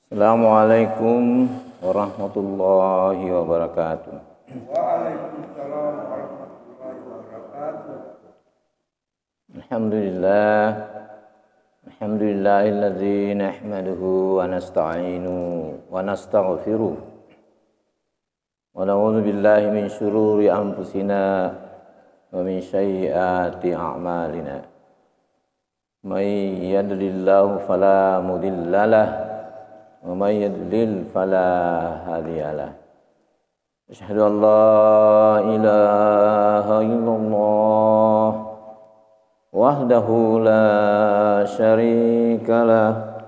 Assalamualaikum warahmatullahi wabarakatuh. Waalaikumsalam warahmatullahi wabarakatuh. Alhamdulillahilladzi nahmaduhu wa nasta'inuhu wa nastaghfiruh wa na'udzu billahi min syururi anfusina wa min sayyiati a'malina. May yahdihillahu fala mudilla lahu wa may yudlil fala hadiyalah. Asyhadu an la ilaha illallah wahdahu la syarika lah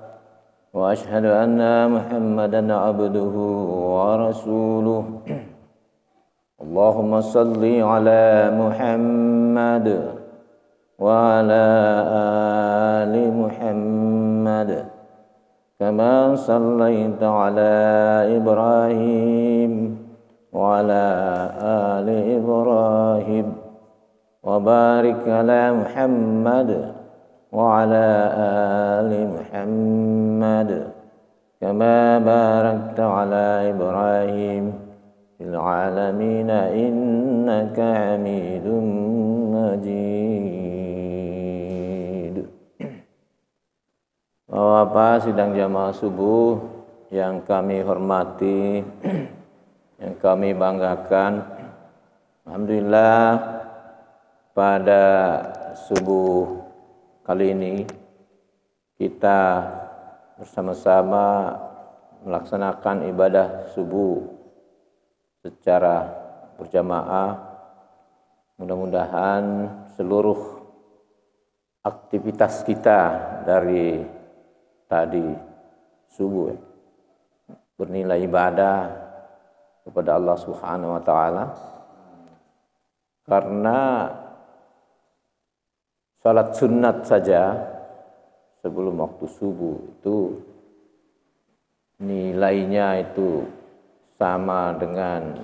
wa asyhadu anna Muhammadan abduhu wa rasuluh. Allahumma salli ala Muhammad wa ala ali Muhammad kama sallaita ala Ibrahim wa ala ali Ibrahim wa barik ala Muhammad wa ala ali Muhammad kama barakta ala Ibrahim fil alamin innaka Hamidum Majid. Bapak sidang jamaah subuh yang kami hormati, yang kami banggakan, alhamdulillah pada subuh kali ini kita bersama-sama melaksanakan ibadah subuh secara berjamaah. Mudah-mudahan seluruh aktivitas kita dari tadi subuh bernilai ibadah kepada Allah Subhanahu wa taala, karena salat sunat saja sebelum waktu subuh itu nilainya itu sama dengan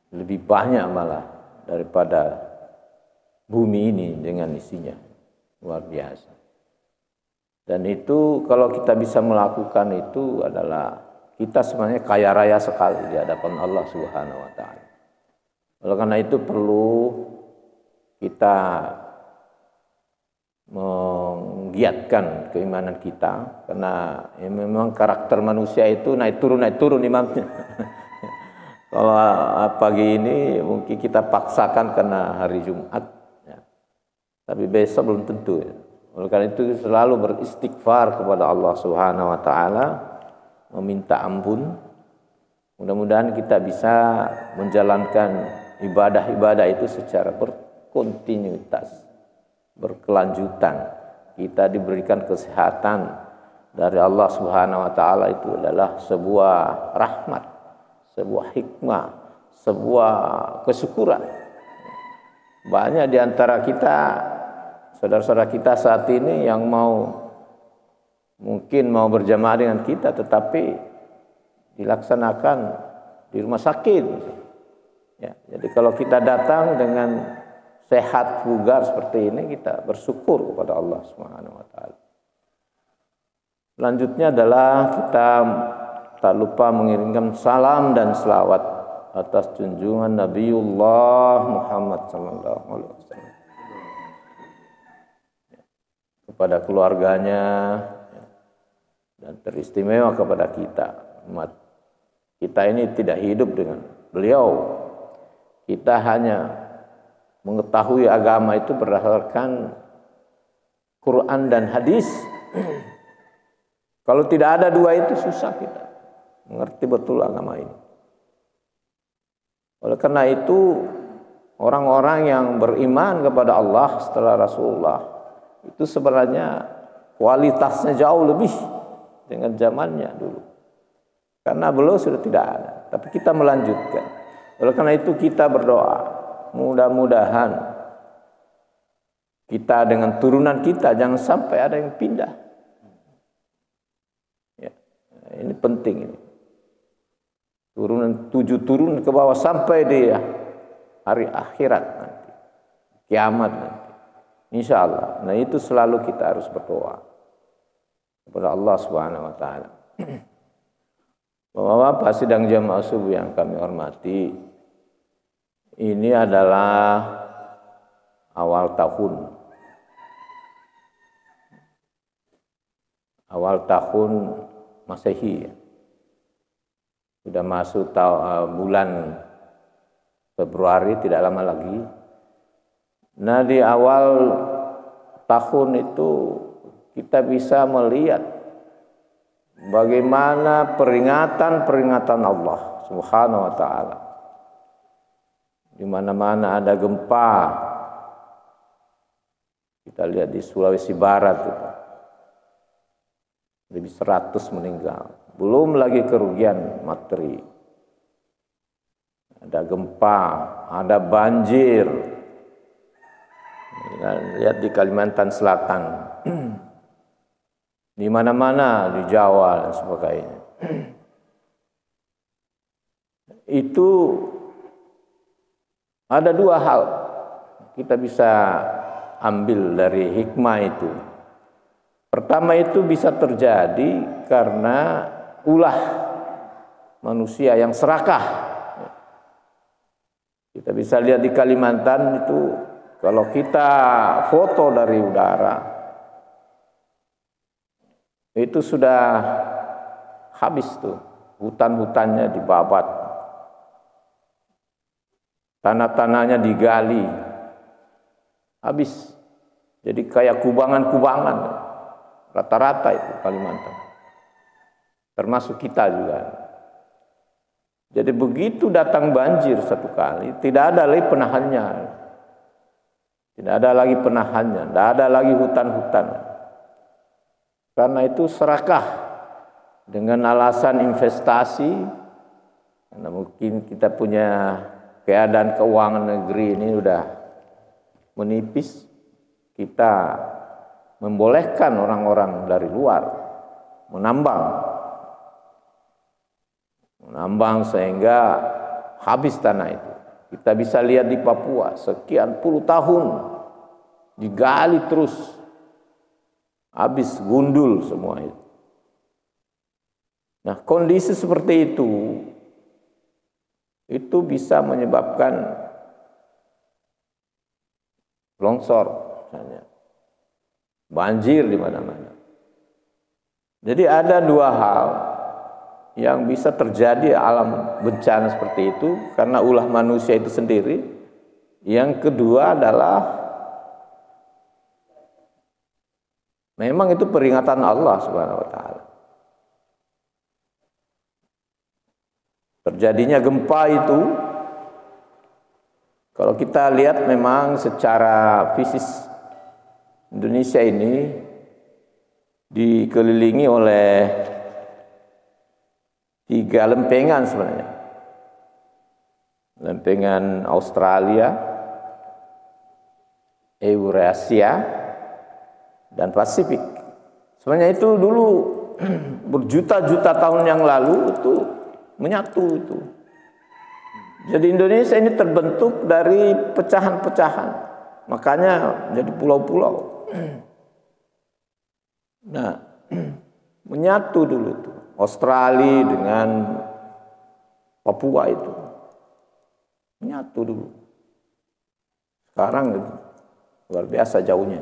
lebih banyak malah daripada bumi ini dengan isinya. Luar biasa. Dan itu kalau kita bisa melakukan itu adalah kita sebenarnya kaya raya sekali di hadapan Allah Subhanahu wa taala. Oleh karena itu perlu kita menggiatkan keimanan kita, karena ya memang karakter manusia itu naik turun imannya. Kalau pagi ini mungkin kita paksakan karena hari Jumat, ya. Tapi besok belum tentu. Ya. Oleh karena itu selalu beristighfar kepada Allah Subhanahu wa taala, meminta ampun. Mudah-mudahan kita bisa menjalankan ibadah-ibadah itu secara berkontinuitas, berkelanjutan. Kita diberikan kesehatan dari Allah Subhanahu wa taala, itu adalah sebuah rahmat, sebuah hikmah, sebuah kesyukuran. Banyak di antara kita, saudara-saudara kita saat ini yang mungkin mau berjamaah dengan kita, tetapi dilaksanakan di rumah sakit. Ya, jadi kalau kita datang dengan sehat bugar seperti ini, kita bersyukur kepada Allah Subhanahu wa taala. Selanjutnya adalah kita tak lupa mengirimkan salam dan selawat atas junjungan Nabiullah Muhammad sallallahu alaihi wasallam, kepada keluarganya, dan teristimewa kepada kita umat. Kita ini tidak hidup dengan beliau. Kita hanya mengetahui agama itu berdasarkan Quran dan hadis. Kalau tidak ada dua itu susah kita mengerti betul agama ini. Oleh karena itu orang-orang yang beriman kepada Allah setelah Rasulullah itu sebenarnya kualitasnya jauh lebih dengan zamannya dulu. Karena beliau sudah tidak ada, tapi kita melanjutkan. Oleh karena itu kita berdoa, mudah-mudahan kita dengan turunan kita jangan sampai ada yang pindah. Ya, ini penting ini. Turun ke bawah sampai di hari akhirat nanti, kiamat nanti. Insya Allah. Nah itu selalu kita harus berdoa kepada Allah Subhanahu wa taala. Bapak-bapak sidang jamaah subuh yang kami hormati, ini adalah awal tahun Masehi. Sudah masuk bulan Februari, tidak lama lagi. Nah, di awal tahun itu kita bisa melihat bagaimana peringatan Allah Subhanahu wa taala. Di mana-mana ada gempa. Kita lihat di Sulawesi Barat itu. Lebih 100 meninggal. Belum lagi kerugian materi. Ada gempa, ada banjir. Lihat di Kalimantan Selatan. Di mana-mana, di Jawa dan sebagainya. Itu ada dua hal kita bisa ambil dari hikmah itu. Pertama, itu bisa terjadi karena ulah manusia yang serakah. Kita bisa lihat di Kalimantan itu, kalau kita foto dari udara, itu sudah habis tuh, hutan-hutannya dibabat, tanah-tanahnya digali, habis. Jadi kayak kubangan-kubangan, rata-rata itu Kalimantan, termasuk kita juga. Jadi begitu datang banjir satu kali, tidak ada lagi penahannya, tidak ada lagi penahannya, tidak ada lagi hutan-hutan. Karena itu serakah dengan alasan investasi, karena mungkin kita punya keadaan keuangan negeri ini udah menipis, kita membolehkan orang-orang dari luar menambang sehingga habis tanah itu. Kita bisa lihat di Papua, sekian puluh tahun digali terus, habis gundul semua itu. Nah, kondisi seperti itu bisa menyebabkan longsor, misalnya banjir di mana-mana. Jadi ada dua hal yang bisa terjadi alam bencana seperti itu karena ulah manusia itu sendiri. Yang kedua adalah memang itu peringatan Allah Subhanahu wa taala. Terjadinya gempa itu, kalau kita lihat memang secara fisik Indonesia ini dikelilingi oleh 3 lempengan sebenarnya. Lempengan Australia, Eurasia, dan Pasifik. Sebenarnya itu dulu berjuta-juta tahun yang lalu itu menyatu itu. Jadi Indonesia ini terbentuk dari pecahan-pecahan. Makanya jadi pulau-pulau. Nah, menyatu dulu itu. Australia dengan Papua itu menyatu dulu. Sekarang itu luar biasa jauhnya.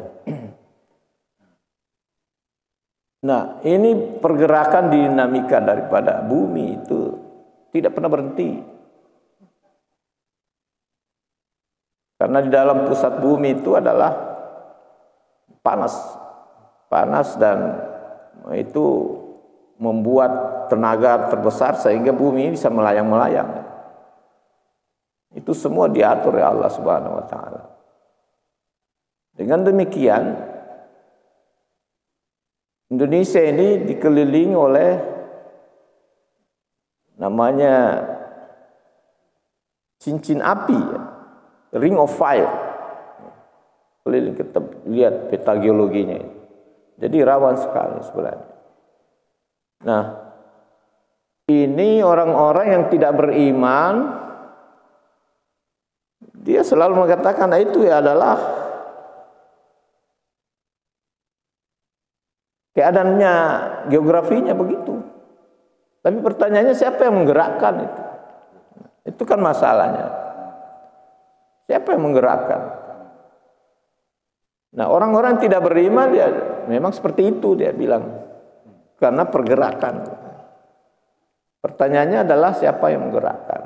Nah, ini pergerakan dinamika daripada bumi itu tidak pernah berhenti. Karena di dalam pusat bumi itu adalah panas dan itu membuat tenaga terbesar sehingga bumi bisa melayang-melayang. Itu semua diatur oleh Allah Subhanahu wa taala. Dengan demikian Indonesia ini dikelilingi oleh namanya cincin api, ring of fire. Keliling, kita lihat peta geologinya. Jadi rawan sekali sebenarnya. Nah, ini orang-orang yang tidak beriman, dia selalu mengatakan itu adalah keadaannya, geografinya begitu. Tapi pertanyaannya siapa yang menggerakkan itu? Itu kan masalahnya. Siapa yang menggerakkan? Nah, orang-orang tidak beriman dia memang seperti itu dia bilang. Karena pergerakan. Pertanyaannya adalah siapa yang menggerakkan?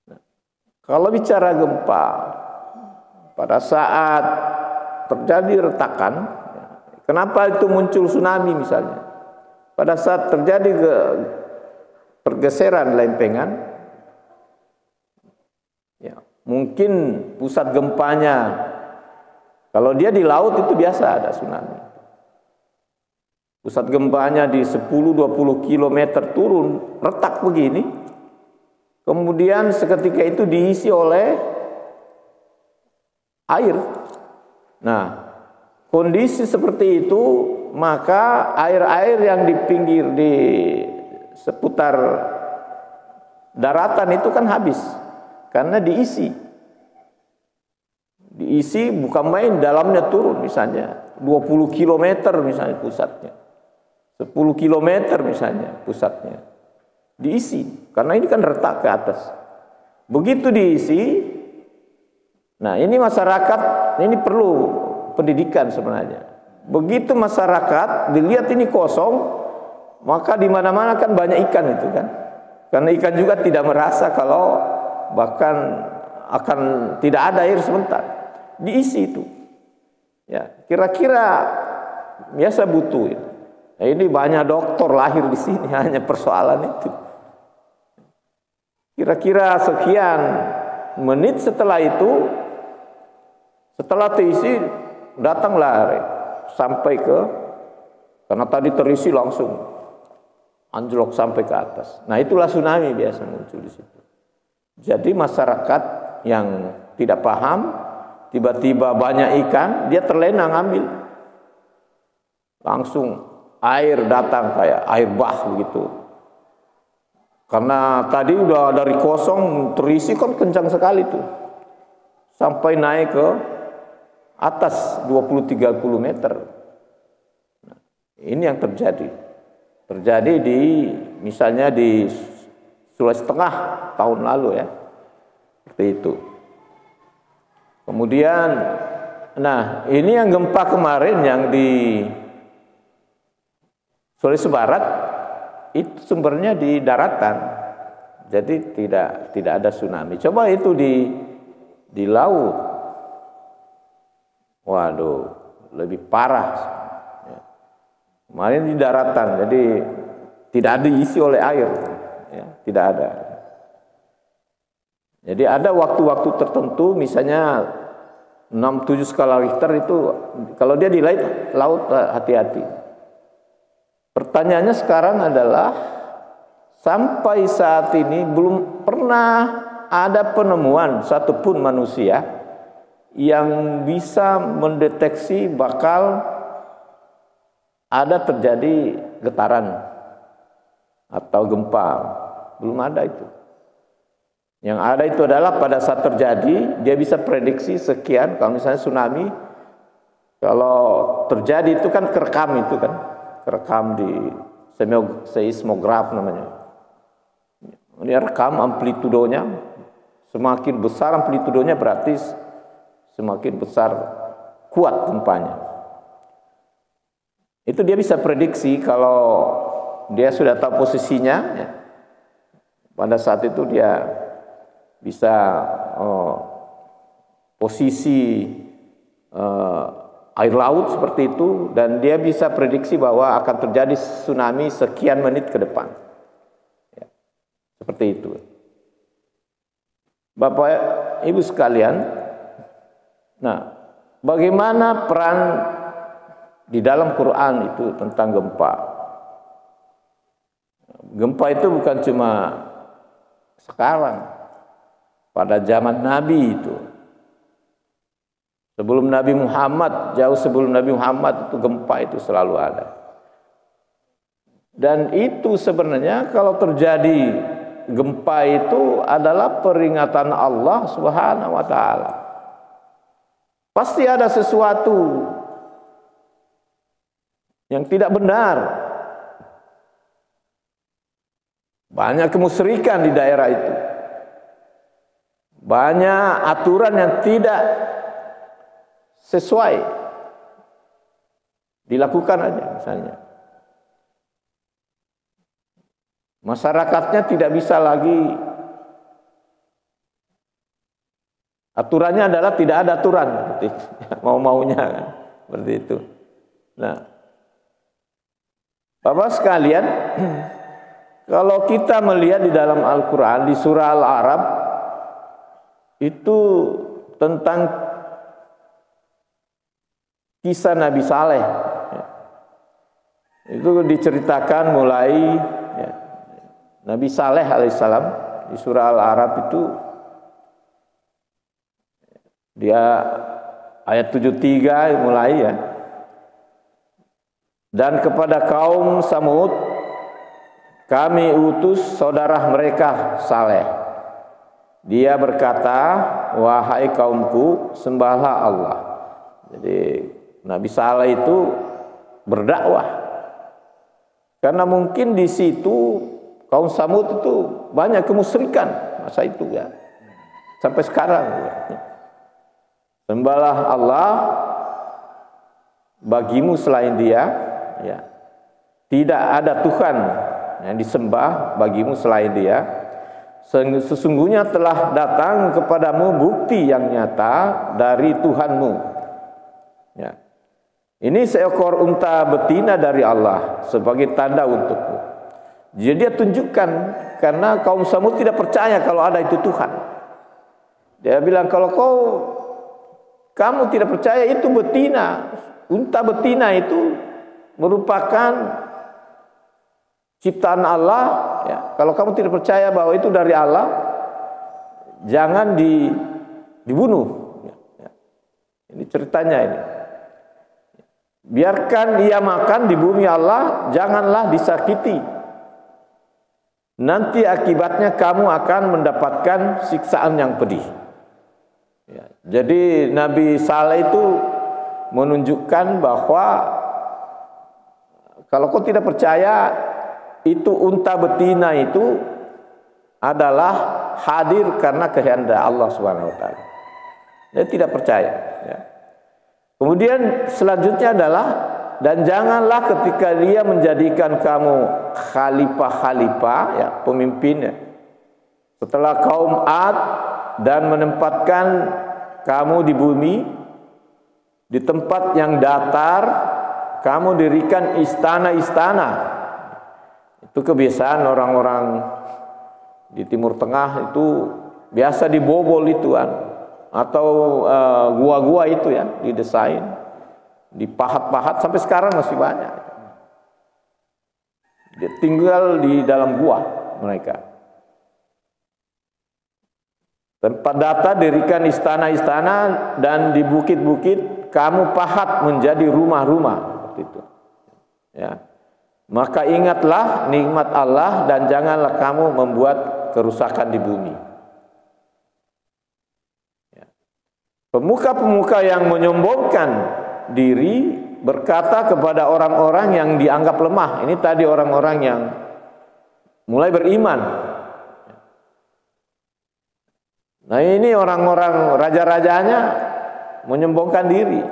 Nah, kalau bicara gempa, pada saat terjadi retakan, kenapa itu muncul tsunami misalnya? Pada saat terjadi pergeseran lempengan, ya, mungkin pusat gempanya, kalau dia di laut itu biasa ada tsunami. Pusat gempanya di 10-20 km turun, retak begini, kemudian seketika itu diisi oleh air. Nah, kondisi seperti itu, maka air-air yang di pinggir di seputar daratan itu kan habis karena diisi bukan main, dalamnya turun misalnya 20 km misalnya pusatnya, 10 km misalnya pusatnya diisi karena ini kan retak ke atas. Begitu diisi, nah ini masyarakat ini perlu pendidikan sebenarnya. Begitu masyarakat dilihat ini kosong, maka di mana-mana kan banyak ikan itu kan. Karena ikan juga tidak merasa kalau bahkan akan tidak ada air sebentar. Diisi itu. Ya, kira-kira biasa butuh itu. Nah, ini banyak dokter lahir di sini hanya persoalan itu. Kira-kira sekian menit setelah itu, setelah terisi, datanglah sampai ke, karena tadi terisi langsung anjlok sampai ke atas. Nah, itulah tsunami biasa muncul di situ. Jadi masyarakat yang tidak paham, tiba-tiba banyak ikan, dia terlena ngambil. Langsung air datang kayak air bah begitu. Karena tadi udah dari kosong terisi kan kencang sekali tuh. Sampai naik ke atas 20-30 meter. Nah, ini yang terjadi. Terjadi di misalnya di Sulawesi Tengah tahun lalu ya. Seperti itu. Kemudian, nah ini yang gempa kemarin yang di Sulawesi Barat itu sumbernya di daratan, jadi tidak ada tsunami. Coba itu di laut, waduh, lebih parah. Kemarin di daratan, jadi tidak diisi oleh air, ya, tidak ada. Jadi ada waktu-waktu tertentu, misalnya 6-7 skala Richter itu, kalau dia di laut hati-hati. Pertanyaannya sekarang adalah, sampai saat ini belum pernah ada penemuan satupun manusia yang bisa mendeteksi bakal ada terjadi getaran atau gempa. Belum ada itu. Yang ada itu adalah pada saat terjadi, dia bisa prediksi sekian. Kalau misalnya tsunami, kalau terjadi itu kan kerekam itu kan, kerekam di seismograf namanya. Ini rekam amplitudonya, semakin besar amplitudonya berarti semakin besar kuat gempanya. Itu dia bisa prediksi kalau dia sudah tahu posisinya, ya. Pada saat itu dia bisa posisi air laut seperti itu, dan dia bisa prediksi bahwa akan terjadi tsunami sekian menit ke depan, ya, seperti itu. Bapak Ibu sekalian, nah bagaimana peran di dalam Quran itu tentang gempa? Gempa itu bukan cuma sekarang, pada zaman Nabi itu. Sebelum Nabi Muhammad, jauh sebelum Nabi Muhammad itu gempa itu selalu ada. Dan itu sebenarnya kalau terjadi gempa itu adalah peringatan Allah Subhanahu wa taala. Pasti ada sesuatu yang tidak benar. Banyak kemusyrikan di daerah itu. Banyak aturan yang tidak sesuai dilakukan aja misalnya. Masyarakatnya tidak bisa lagi, aturannya adalah tidak ada aturan, mau-maunya kan, seperti itu. Nah, Bapak sekalian, kalau kita melihat di dalam Al-Quran, di surah Al-A'raf, itu tentang kisah Nabi Saleh. Itu diceritakan mulai Nabi Saleh alaihissalam di surah Al-A'raf itu, dia ayat 73 mulai ya. Dan kepada kaum Samud kami utus saudara mereka Saleh. Dia berkata, wahai kaumku, sembahlah Allah. Jadi Nabi Saleh itu berdakwah. Karena mungkin di situ kaum Samud itu banyak kemusyrikan masa itu ya. Sampai sekarang. Sembahlah Allah bagimu selain Dia, ya. Tidak ada Tuhan yang disembah bagimu selain Dia. Sesungguhnya telah datang kepadamu bukti yang nyata dari Tuhanmu. Ya. Ini seekor unta betina dari Allah sebagai tanda untukmu. Jadi dia tunjukkan, karena kaum Samud tidak percaya kalau ada itu Tuhan. Dia bilang, kalau kamu tidak percaya itu betina, unta betina itu merupakan ciptaan Allah, ya. Kalau kamu tidak percaya bahwa itu dari Allah, jangan dibunuh. Ya. Ini ceritanya ini. Biarkan ia makan di bumi Allah, janganlah disakiti. Nanti akibatnya kamu akan mendapatkan siksaan yang pedih. Ya. Jadi Nabi Saleh itu menunjukkan bahwa kalau kau tidak percaya itu unta betina itu adalah hadir karena kehendak Allah Subhanahu wa taala. Dia tidak percaya, ya. Kemudian selanjutnya adalah, dan janganlah ketika Dia menjadikan kamu khalifah-khalifah, ya, pemimpin, ya, setelah kaum Ad, dan menempatkan kamu di bumi, di tempat yang datar, kamu dirikan istana-istana. Itu kebiasaan orang-orang di Timur Tengah itu biasa dibobol itu kan. Atau gua-gua itu ya, didesain, dipahat-pahat, sampai sekarang masih banyak. Dia tinggal di dalam gua mereka. Tempat data dirikan istana-istana, dan di bukit-bukit kamu pahat menjadi rumah-rumah, seperti itu. Ya. Maka ingatlah nikmat Allah dan janganlah kamu membuat kerusakan di bumi. Pemuka-pemuka yang menyombongkan diri berkata kepada orang-orang yang dianggap lemah. Ini tadi orang-orang yang mulai beriman. Nah, ini orang-orang raja-rajanya menyombongkan diri.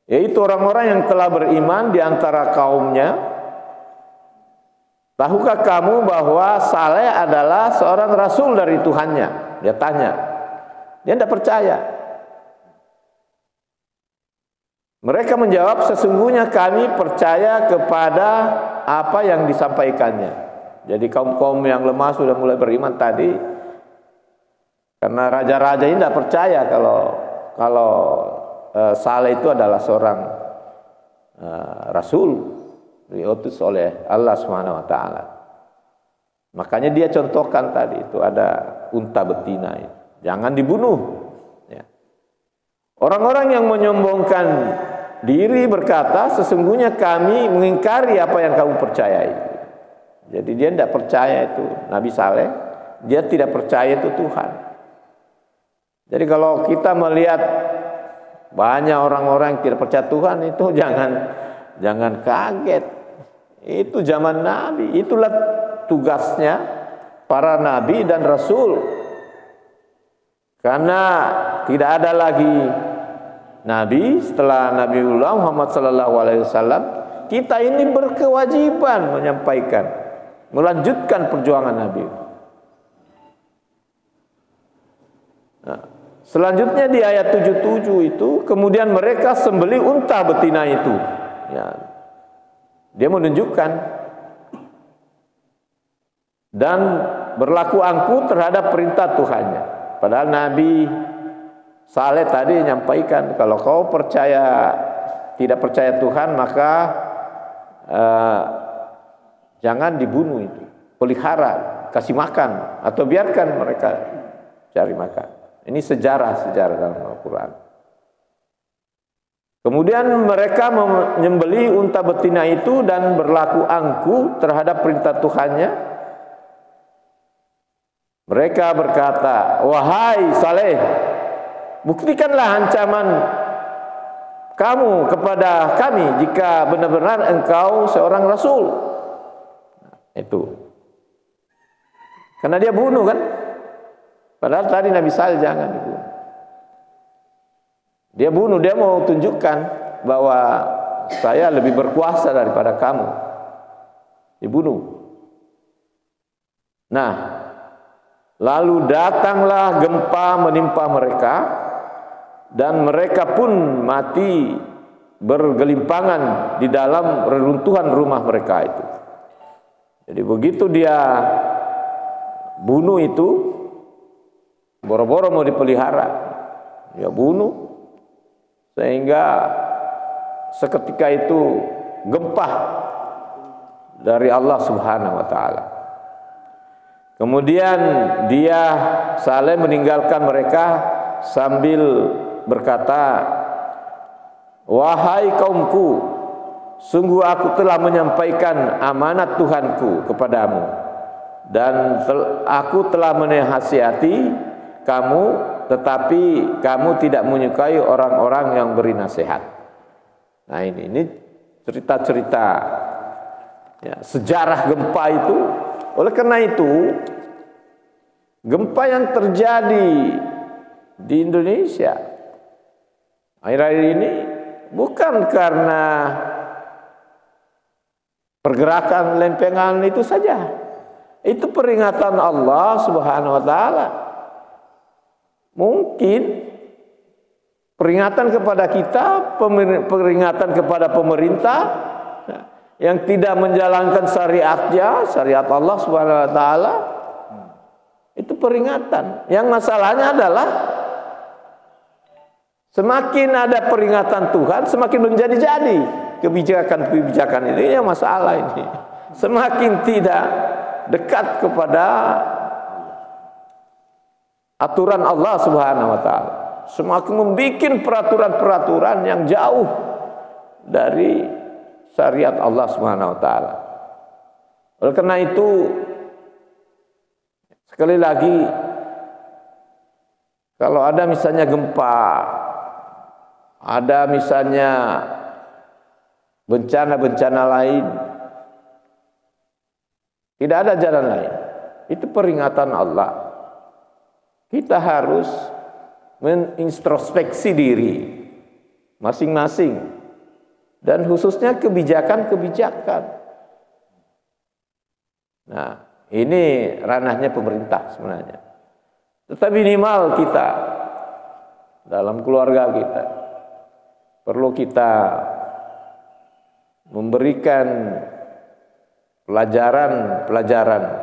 Yaitu orang-orang yang telah beriman di antara kaumnya. Tahukah kamu bahwa Saleh adalah seorang rasul dari Tuhannya? Dia tanya. Dia tidak percaya. Mereka menjawab, sesungguhnya kami percaya kepada apa yang disampaikannya. Jadi kaum-kaum yang lemah sudah mulai beriman tadi, karena raja-raja ini tidak percaya kalau Saleh itu adalah seorang rasul diutus oleh Allah Subhanahu wa taala. Makanya dia contohkan tadi itu ada unta betina itu. Jangan dibunuh. Ya. Orang-orang yang menyombongkan diri berkata, sesungguhnya kami mengingkari apa yang kamu percayai. Jadi dia tidak percaya itu Nabi Saleh, dia tidak percaya itu Tuhan. Jadi kalau kita melihat banyak orang-orang yang tidak percaya Tuhan itu jangan kaget. Itu zaman Nabi. Itulah tugasnya para nabi dan rasul. Karena tidak ada lagi nabi setelah Nabiullah Muhammad sallallahu alaihi wasallam. Kita ini berkewajiban menyampaikan, melanjutkan perjuangan Nabi. Nah, selanjutnya di ayat 77 itu, kemudian mereka sembelih unta betina itu. Ya, dia menunjukkan dan berlaku angkuh terhadap perintah Tuhannya. Padahal Nabi Saleh tadi menyampaikan, kalau kau tidak percaya Tuhan, maka jangan dibunuh itu, pelihara, kasih makan, atau biarkan mereka cari makan. Ini sejarah dalam Al-Quran. Kemudian mereka menyembelih unta betina itu dan berlaku angkuh terhadap perintah Tuhannya. Mereka berkata, wahai Saleh, buktikanlah ancaman kamu kepada kami jika benar-benar engkau seorang rasul. Itu. Karena dia bunuh kan? Padahal tadi Nabi Saleh jangan dibunuh. Dia bunuh, dia mau tunjukkan bahwa saya lebih berkuasa daripada kamu. Dibunuh. Nah, lalu datanglah gempa menimpa mereka, dan mereka pun mati bergelimpangan di dalam reruntuhan rumah mereka itu. Jadi begitu dia bunuh itu, boro-boro mau dipelihara, dia bunuh, sehingga seketika itu gempa dari Allah Subhanahu wa taala. Kemudian dia Saleh meninggalkan mereka sambil berkata, wahai kaumku, sungguh aku telah menyampaikan amanat Tuhanku kepadamu, dan aku telah menasihati kamu, tetapi kamu tidak menyukai orang-orang yang beri nasihat. Nah, ini cerita-cerita ya, sejarah gempa itu. Oleh karena itu, gempa yang terjadi di Indonesia akhir-akhir ini bukan karena pergerakan lempengan itu saja. Itu peringatan Allah Subhanahu wa taala. Mungkin peringatan kepada kita, peringatan kepada pemerintah yang tidak menjalankan syariatnya, syariat Allah Subhanahu wa taala. Itu peringatan. Yang masalahnya adalah semakin ada peringatan Tuhan, semakin menjadi-jadi kebijakan-kebijakan ini. Yang masalah ini semakin tidak dekat kepada aturan Allah Subhanahu wa taala, semakin membuat peraturan-peraturan yang jauh dari syariat Allah Subhanahu wa taala. Oleh karena itu, sekali lagi, kalau ada misalnya gempa, ada misalnya bencana-bencana lain, tidak ada jalan lain. Itu peringatan Allah. Kita harus menintrospeksi diri masing-masing, dan khususnya kebijakan-kebijakan. Nah, ini ranahnya pemerintah sebenarnya. Tetapi minimal kita dalam keluarga kita perlu kita memberikan pelajaran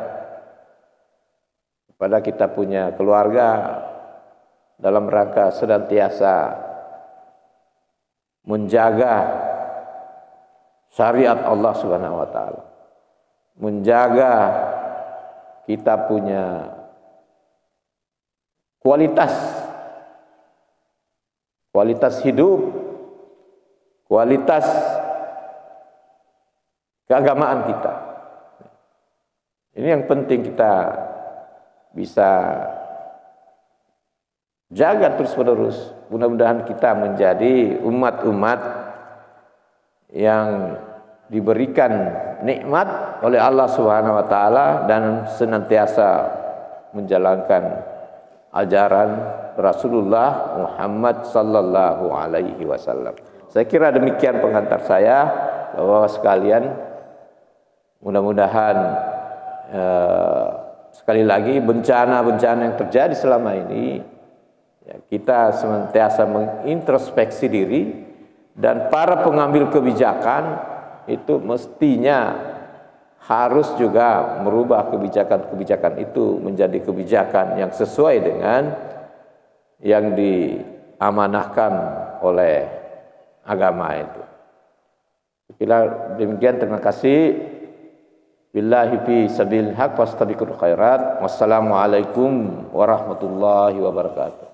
kepada kita punya keluarga dalam rangka senantiasa menjaga syariat Allah Subhanahu wa taala, menjaga kita punya kualitas hidup, kualitas keagamaan kita. Ini yang penting kita bisa jaga terus-menerus. Mudah-mudahan kita menjadi umat-umat yang diberikan nikmat oleh Allah Subhanahu wa taala dan senantiasa menjalankan ajaran Rasulullah Muhammad sallallahu alaihi wasallam. Saya kira demikian pengantar saya, Bapak sekalian. Mudah-mudahan sekali lagi bencana-bencana yang terjadi selama ini ya, kita senantiasa mengintrospeksi diri, dan para pengambil kebijakan itu mestinya harus juga merubah kebijakan-kebijakan itu menjadi kebijakan yang sesuai dengan yang diamanahkan oleh agama itu. Bila demikian, terima kasih. Billahi fi sabilil haq fastabiqul khairat. Wassalamualaikum warahmatullahi wabarakatuh.